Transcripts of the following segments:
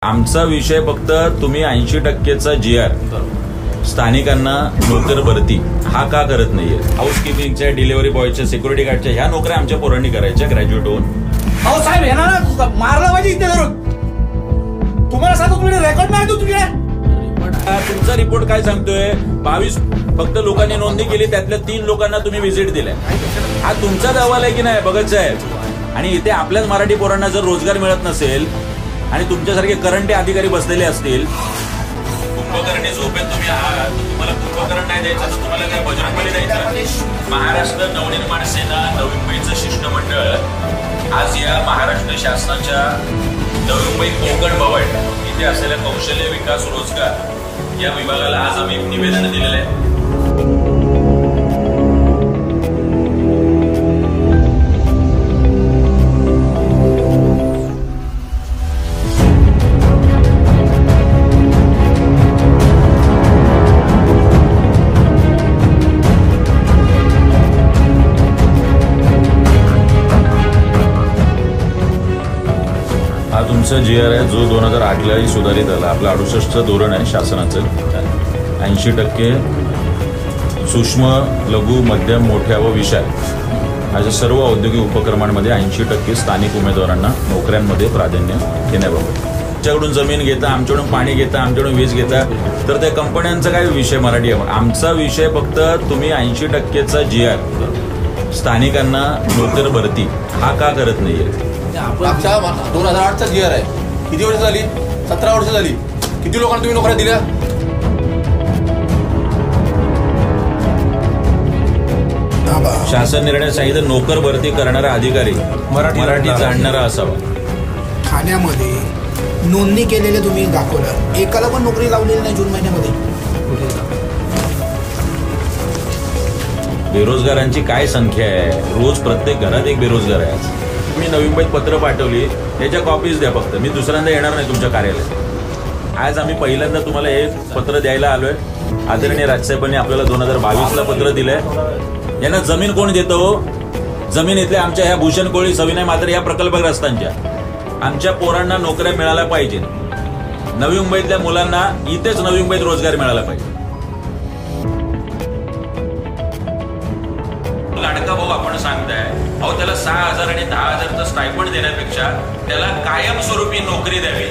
आमचा विषय फक्त तुम्ही 80%चा जीआर स्थानिकांना नोकर भरती हा का करत नाहीये। हाऊसकीपिंगच्या, डिलिव्हरी बॉयच्या, सिक्युरिटी गार्डच्या ह्या नोकऱ्या आमच्या पोरांनी करायच्या ग्रॅज्युएट होऊन। अहो साहेब हे ना मारला पाहिजे इथे धरून। तुम्हाला सांगतो तुम्ही रेकॉर्ड नाही तुझ्या तुमचा रिपोर्ट काय सांगतोय 22 फक्त लोकांनी नोंदणी केली, त्यातल्या 3 लोकांना तुम्ही व्हिजिट दिलाय। हा तुमचाच अहवाल आहे की नाही बघत साहेब। आणि इथे आपल्याच मराठी पोरांना जर रोजगार मिळत नसेल आणि तुमच्यासारखे करंटे अधिकारी बसलेले असतील, कुंभकर्णी झोपेत तुम्ही आहात, तुम्हाला कुंभकर्ण नाही द्यायचं तर तुम्हाला काय बजरंगबली द्यायचं। महाराष्ट्र नवनिर्माण सेना नवी मुंबईचं शिष्टमंडळ आज या महाराष्ट्र शासनाच्या नवी मुंबई कोकण भवन इथे असलेल्या कौशल्य विकास रोजगार या विभागाला आज आम्ही निवेदन दिलेलं आहे। हा तुमचा जीआर आहे जो 2008ला सुधारित झाला। आपलं 68चं धोरण आहे शासनाचं। 80% सूक्ष्म लघु मध्यम मोठ्या व विशाल अशा सर्व औद्योगिक उपक्रमांमध्ये 80% स्थानिक उमेदवारांना नोकऱ्यांमध्ये प्राधान्य देण्याबाबत। आमच्याकडून जमीन घेता, आमच्याकडून पाणी घेता, आमच्याकडून वीज घेता, तर त्या कंपन्यांचा काय विषय मराठी आहे। आमचा विषय फक्त तुम्ही 80%चा जीआर स्थानिकांना नोकर भरती हा का करत नाहीये। 2008चा जीआर आहे। किती वर्ष झाली? 17 वर्ष झाली। किती लोकांना तुम्ही नोकऱ्या दिल्या? शासन निर्णय सांगितलं नोकर भरती करणारा अधिकारी मराठी जाणणारा असावा। ठाण्यामध्ये नोंदणी केलेले तुम्ही दाखवलं, एकाला पण नोकरी लावलेली नाही जून महिन्यामध्ये। बेरोजगारांची काय संख्या आहे, रोज प्रत्येक घरात एक बेरोजगार आहे। मी नवी मुंबईत पत्र पाठवली, त्याच्या कॉपीज द्या फक्त, मी दुसऱ्यांदा येणार नाही तुमच्या कार्यालयात। आज आम्ही पहिल्यांदा तुम्हाला हे पत्र द्यायला आलोय। आदरणीय राजसाहेबांनी आपल्याला 2022ला पत्र दिलंय। यांना जमीन कोण देतो? जमीन इथल्या आमच्या ह्या भूषण कोळी सविनय मात्र या प्रकल्पग्रस्तांच्या। आमच्या पोरांना नोकऱ्या मिळाल्या पाहिजे। नवी मुंबईतल्या मुलांना इथेच नवी मुंबईत रोजगार मिळाला पाहिजे। लाडका भाऊ आपण सांगताय, अहो त्याला 6,000 आणि 10,000चं स्टायपंड देण्यापेक्षा त्याला कायमस्वरूपी नोकरी द्यावी।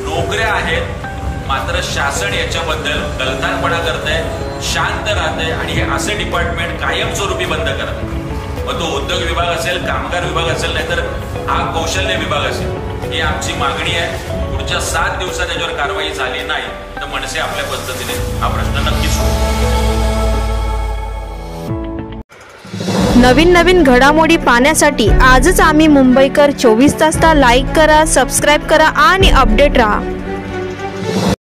नोकऱ्या आहेत मात्र शासन याच्याबद्दल गलथानपणा करतंय, शांत राहतंय आणि हे असे डिपार्टमेंट कायमस्वरूपी बंद करत। मग तो उद्योग विभाग असेल, कामगार विभाग असेल, नाहीतर हा कौशल्य विभाग असेल, ही आमची मागणी आहे। पुढच्या 7 दिवसात त्याच्यावर कारवाई झाली नाही तर मनसे आपल्या पद्धतीने हा प्रश्न नक्कीच सोडवतील। नवीन घडामोडी पाहण्यासाठी आजच आम्ही मुंबईकर 24 तासला लाईक करा, सबस्क्राईब करा आणि अपडेट रहा।